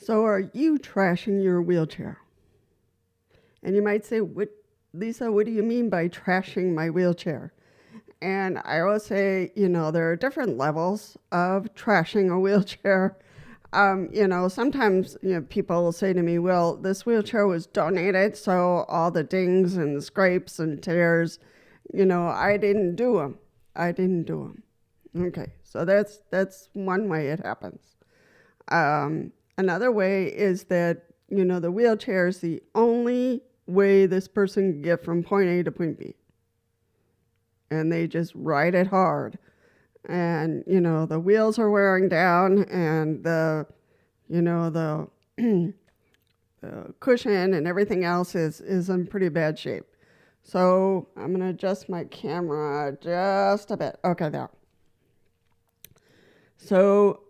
So are you trashing your wheelchair? And you might say, Lisa, what do you mean by trashing my wheelchair? And I always say, there are different levels of trashing a wheelchair. Sometimes people will say to me, well, this wheelchair was donated, so all the dings and scrapes and tears, I didn't do them. I didn't do them. Okay, so that's one way it happens. Another way is that, the wheelchair is the only way this person can get from point A to point B. And they just ride it hard. And, the wheels are wearing down and the the cushion and everything else is in pretty bad shape. So I'm going to adjust my camera just a bit. Okay, there. So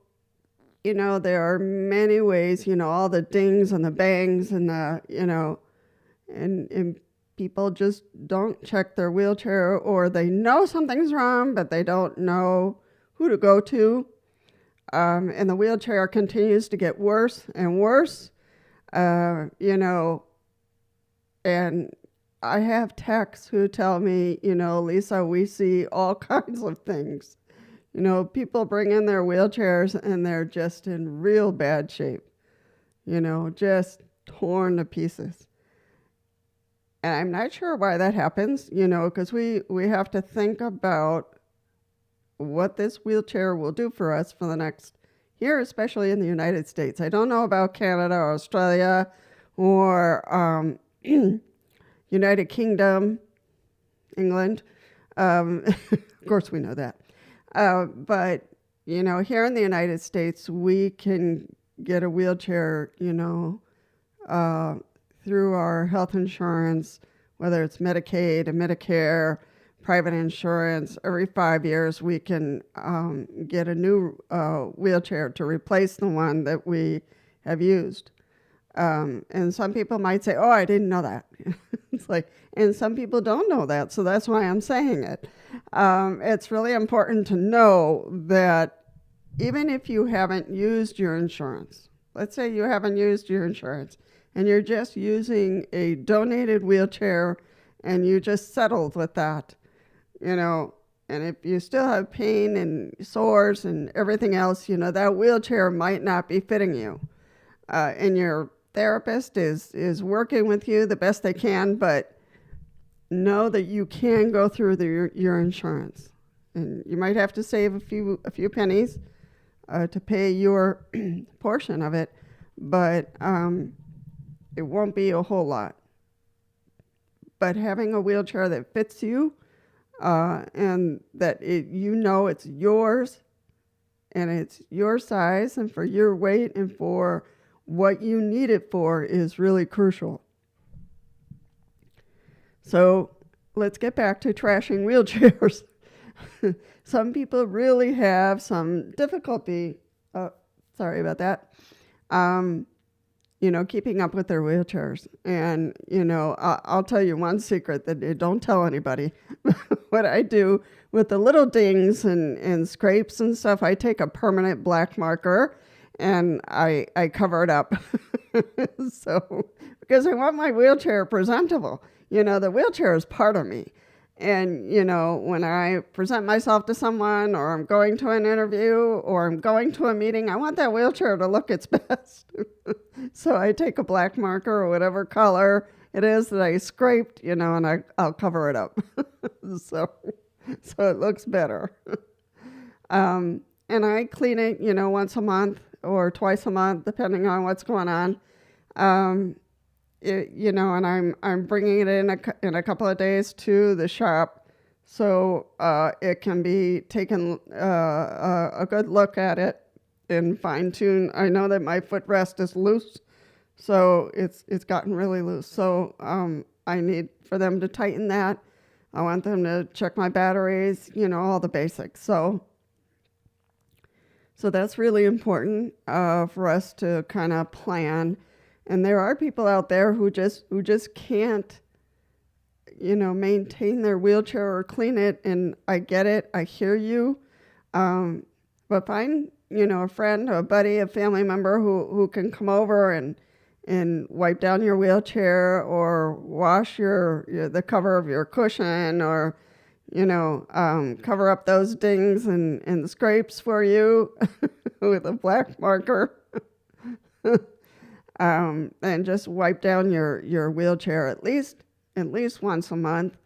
there are many ways, all the dings and the bangs and and people just don't check their wheelchair, or they know something's wrong, but they don't know who to go to. And the wheelchair continues to get worse and worse, and I have techs who tell me, Lisa, we see all kinds of things. People bring in their wheelchairs and they're just in real bad shape, just torn to pieces. And I'm not sure why that happens, because we have to think about what this wheelchair will do for us for the next year, especially in the United States. I don't know about Canada or Australia or United Kingdom, England. Of course, we know that. But, here in the United States, we can get a wheelchair, through our health insurance, whether it's Medicaid or Medicare, private insurance. Every 5 years, we can get a new wheelchair to replace the one that we have used. And some people might say, oh, I didn't know that. It's like, and some people don't know that, so that's why I'm saying it. It's really important to know that even if you haven't used your insurance, let's say you haven't used your insurance, and you're just using a donated wheelchair, and you just settled with that, and if you still have pain and sores and everything else, that wheelchair might not be fitting you. And your therapist is working with you the best they can, but know that you can go through your insurance, and you might have to save a few pennies to pay your portion of it, but it won't be a whole lot. But having a wheelchair that fits you, and that it's yours, and it's your size and for your weight and for what you need it for, is really crucial. So let's get back to trashing wheelchairs. Some people really have some difficulty, sorry about that, keeping up with their wheelchairs. And, I'll tell you one secret that don't tell anybody. What I do with the little dings and scrapes and stuff, I take a permanent black marker and I cover it up. So, because I want my wheelchair presentable. The wheelchair is part of me. And, when I present myself to someone, or I'm going to an interview, or I'm going to a meeting, I want that wheelchair to look its best. So I take a black marker or whatever color it is that I scraped, and I'll cover it up. So it looks better. And I clean it, once a month or twice a month, depending on what's going on. And I'm bringing it in a couple of days to the shop, so it can be taken a good look at it and fine tune. I know that my footrest is loose, so it's gotten really loose. So I need for them to tighten that. I want them to check my batteries, all the basics. So that's really important for us to kind of plan. And there are people out there who just can't, maintain their wheelchair or clean it. And I get it. I hear you. But find, a friend, a buddy, a family member who can come over and wipe down your wheelchair or wash the cover of your cushion or, cover up those dings and scrapes for you with a black marker. And just wipe down your wheelchair at least once a month.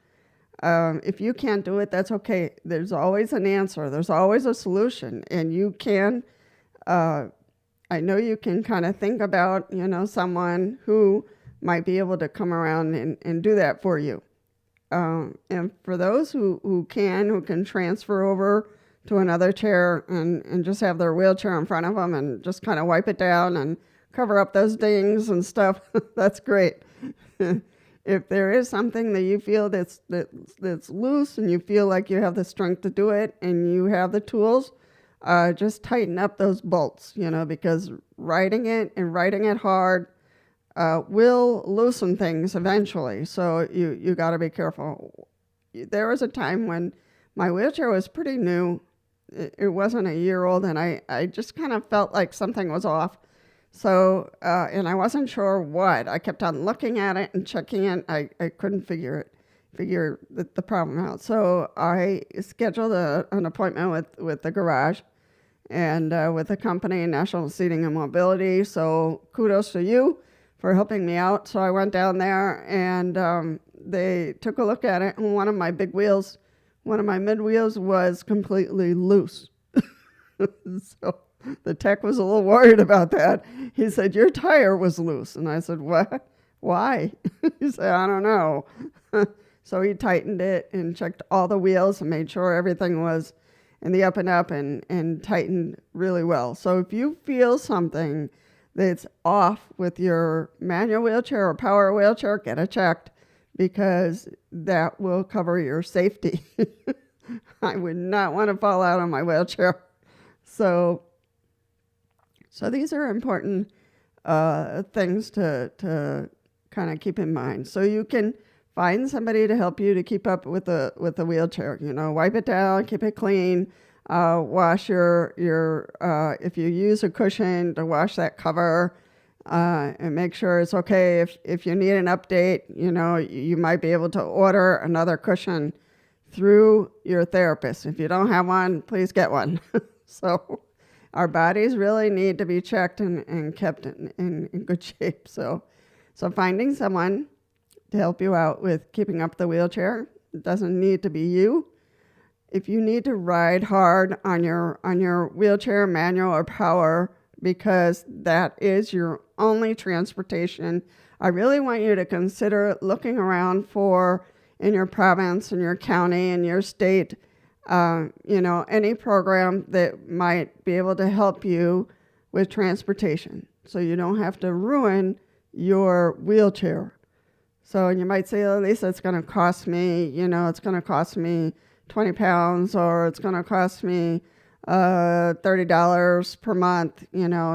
If you can't do it, that's okay. There's always an answer. There's always a solution. And you can, I know you can kind of think about, someone who might be able to come around and do that for you. And for those who can transfer over to another chair and just have their wheelchair in front of them and just kind of wipe it down and cover up those dings and stuff, that's great. If there is something that you feel that's loose and you feel like you have the strength to do it and you have the tools, just tighten up those bolts, because writing it hard will loosen things eventually. So you got to be careful. There was a time when my wheelchair was pretty new. It wasn't a year old, and I just kind of felt like something was off. So, and I wasn't sure what. I kept on looking at it and checking it. I couldn't figure the problem out. So I scheduled an appointment with the garage and with the company, National Seating and Mobility. So kudos to you for helping me out. So I went down there and they took a look at it, and one of my mid wheels was completely loose. So the tech was a little worried about that. He said, "Your tire was loose." And I said, "What? Why?" He said, "I don't know." So he tightened it and checked all the wheels and made sure everything was in the up and up and tightened really well. So if you feel something that's off with your manual wheelchair or power wheelchair, get it checked, because that will cover your safety. I would not want to fall out on my wheelchair. So these are important things to kind of keep in mind. So you can find somebody to help you to keep up with the wheelchair. Wipe it down, keep it clean. Wash your if you use a cushion, to wash that cover and make sure it's okay. If you need an update, you might be able to order another cushion through your therapist. If you don't have one, please get one. So our bodies really need to be checked and kept in good shape. So finding someone to help you out with keeping up the wheelchair, it doesn't need to be you. If you need to ride hard on your wheelchair, manual or power, because that is your only transportation, I really want you to consider looking around for, in your province, in your county, in your state, any program that might be able to help you with transportation, so you don't have to ruin your wheelchair. So, and you might say, "Oh, Lisa, it's going to cost me, it's going to cost me 20 pounds, or it's going to cost me $30 per month."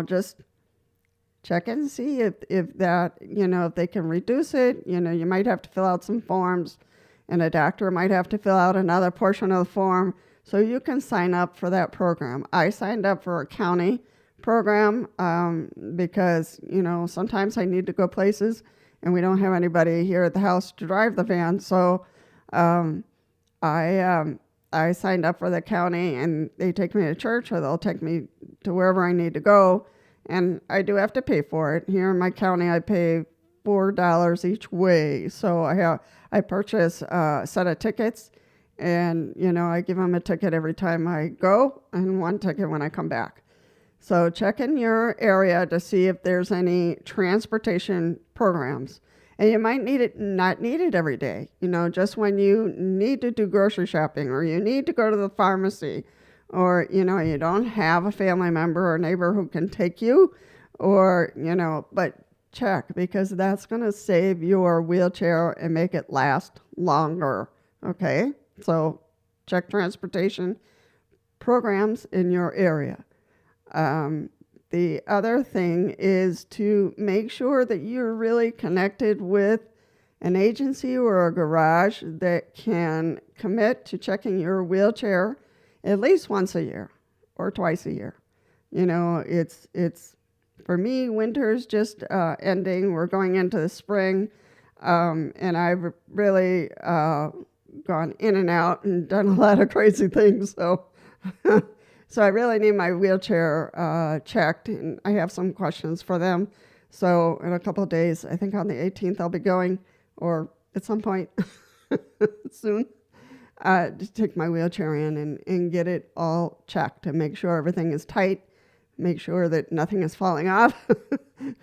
Just check and see if that, if they can reduce it. You might have to fill out some forms, and a doctor might have to fill out another portion of the form, so you can sign up for that program. I signed up for a county program because, sometimes I need to go places and we don't have anybody here at the house to drive the van. So I signed up for the county, and they take me to church, or they'll take me to wherever I need to go. And I do have to pay for it. Here in my county, I pay $4 each way. So I purchase a set of tickets, and I give them a ticket every time I go and one ticket when I come back. So check in your area to see if there's any transportation programs. And you might not need it every day, just when you need to do grocery shopping, or you need to go to the pharmacy, or, you don't have a family member or neighbor who can take you, or, but check, because that's going to save your wheelchair and make it last longer. Okay? So check transportation programs in your area. The other thing is to make sure that you're really connected with an agency or a garage that can commit to checking your wheelchair at least once a year or twice a year. It's for me, winter's just ending. We're going into the spring, and I've really gone in and out and done a lot of crazy things. So, so I really need my wheelchair checked, and I have some questions for them. So in a couple of days, I think on the 18th, I'll be going, or at some point soon, to take my wheelchair in and get it all checked and make sure everything is tight, make sure that nothing is falling off,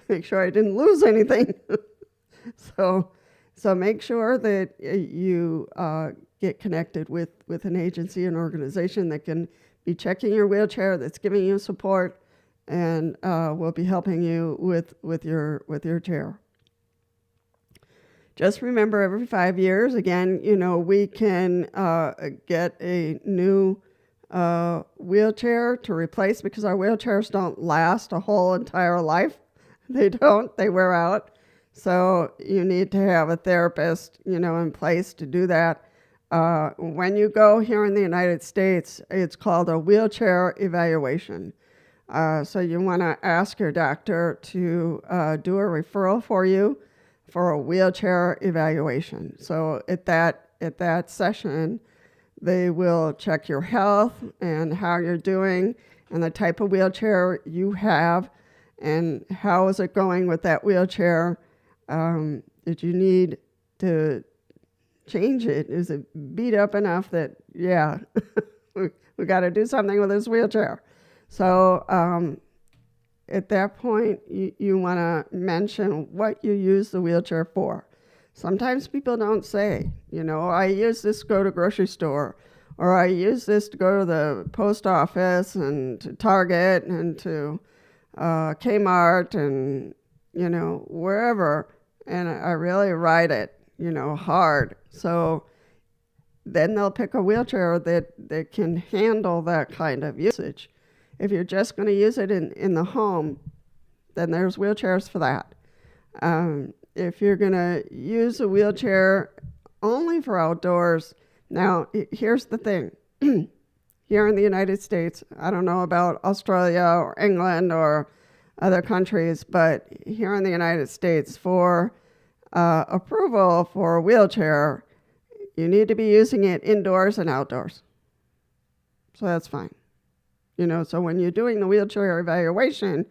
make sure I didn't lose anything. So, so make sure that you get connected with an agency, an organization that can be checking your wheelchair, that's giving you support, and will be helping you with your chair. Just remember, every 5 years, again, we can get a new wheelchair to replace, because our wheelchairs don't last a whole entire life. They don't. They wear out. So you need to have a therapist, in place to do that. When you go here in the United States, it's called a wheelchair evaluation. So you want to ask your doctor to do a referral for you for a wheelchair evaluation. So at that session, they will check your health and how you're doing and the type of wheelchair you have and how is it going with that wheelchair. Did you need to change it? Is it beat up enough that, yeah, we got to do something with this wheelchair? So at that point, you want to mention what you use the wheelchair for. Sometimes people don't say, I use this to go to grocery store, or I use this to go to the post office and to Target and to Kmart and, wherever. And I really ride it, hard. So then they'll pick a wheelchair that can handle that kind of usage. If you're just going to use it in the home, then there's wheelchairs for that. If you're going to use a wheelchair only for outdoors, now here's the thing. Here in the United States, I don't know about Australia or England or other countries, but here in the United States, for approval for a wheelchair, you need to be using it indoors and outdoors. So that's fine. So when you're doing the wheelchair evaluation,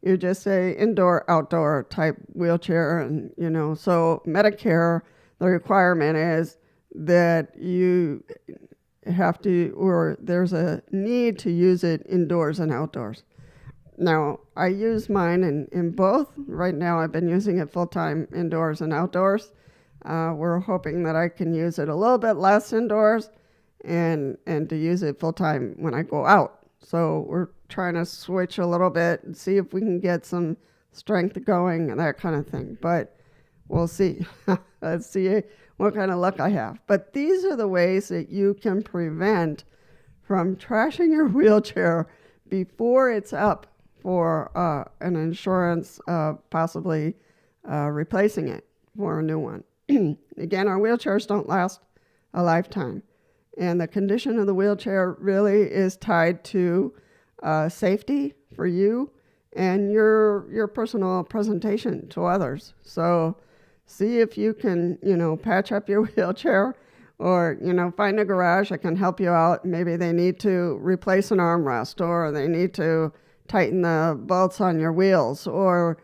you just say indoor, outdoor type wheelchair. And, so Medicare, the requirement is that you have to, or there's a need to use it indoors and outdoors. Now, I use mine in both. Right now, I've been using it full-time indoors and outdoors. We're hoping that I can use it a little bit less indoors and to use it full-time when I go out. So we're trying to switch a little bit and see if we can get some strength going and that kind of thing. But we'll see. Let's see what kind of luck I have. But these are the ways that you can prevent from trashing your wheelchair before it's up for an insurance, possibly replacing it for a new one. Again, our wheelchairs don't last a lifetime. And the condition of the wheelchair really is tied to safety for you and your personal presentation to others. So see if you can, patch up your wheelchair or, find a garage that can help you out. Maybe they need to replace an armrest, or they need to tighten the bolts on your wheels, or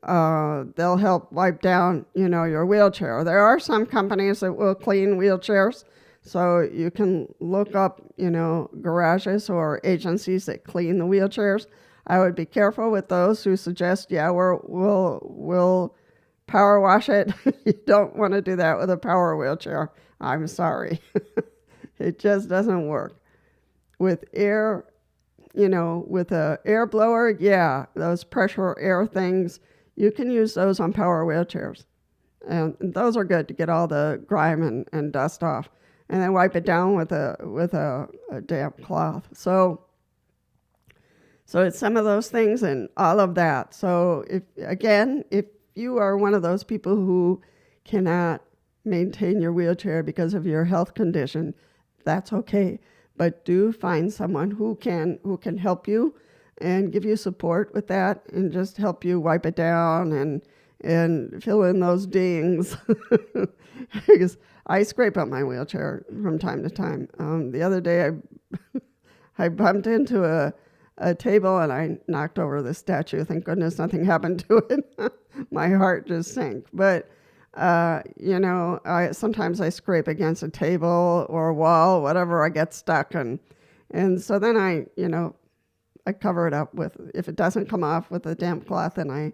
they'll help wipe down, your wheelchair. There are some companies that will clean wheelchairs. So you can look up, garages or agencies that clean the wheelchairs. I would be careful with those who suggest, we'll power wash it. You don't want to do that with a power wheelchair. I'm sorry. It just doesn't work. With air, with a air blower, those pressure air things, you can use those on power wheelchairs. And those are good to get all the grime and dust off. And then wipe it down with a damp cloth. So it's some of those things and all of that. So if you are one of those people who cannot maintain your wheelchair because of your health condition, that's okay. But do find someone who can help you. and give you support with that and just help you wipe it down and fill in those dings. Because I scrape up my wheelchair from time to time. The other day I bumped into a table and I knocked over the statue. Thank goodness nothing happened to it. My heart just sank. But sometimes I scrape against a table or a wall, whatever, I get stuck, and so then I cover it up with, if it doesn't come off, with a damp cloth, and I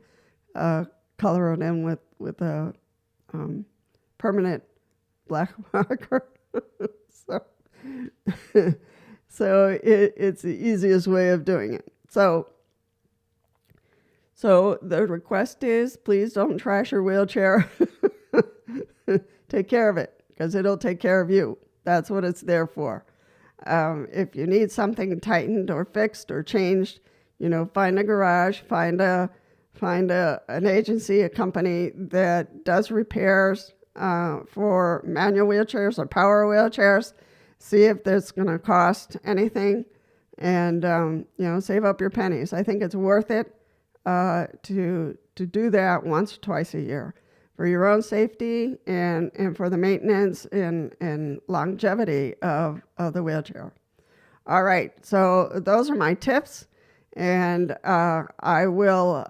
color it in with a permanent black marker. So it's the easiest way of doing it. So the request is, please don't trash your wheelchair. Take care of it, because it'll take care of you. That's what it's there for. If you need something tightened or fixed or changed, find a garage, find an agency, a company that does repairs for manual wheelchairs or power wheelchairs. See if that's going to cost anything, and save up your pennies. I think it's worth it to do that once or twice a year for your own safety and for the maintenance and longevity of the wheelchair. All right, so those are my tips, and I will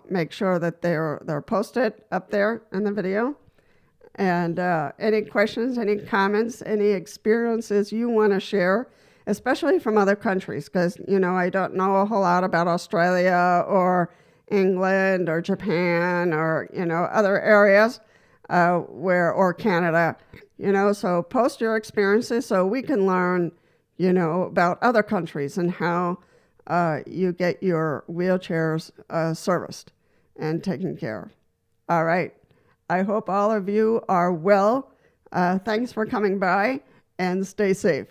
make sure that they're posted up there in the video. And any questions, any comments, any experiences you want to share, especially from other countries, because, I don't know a whole lot about Australia or England or Japan or, other areas or Canada, so post your experiences so we can learn, about other countries and how you get your wheelchairs serviced and taken care of. All right. I hope all of you are well. Thanks for coming by, and stay safe.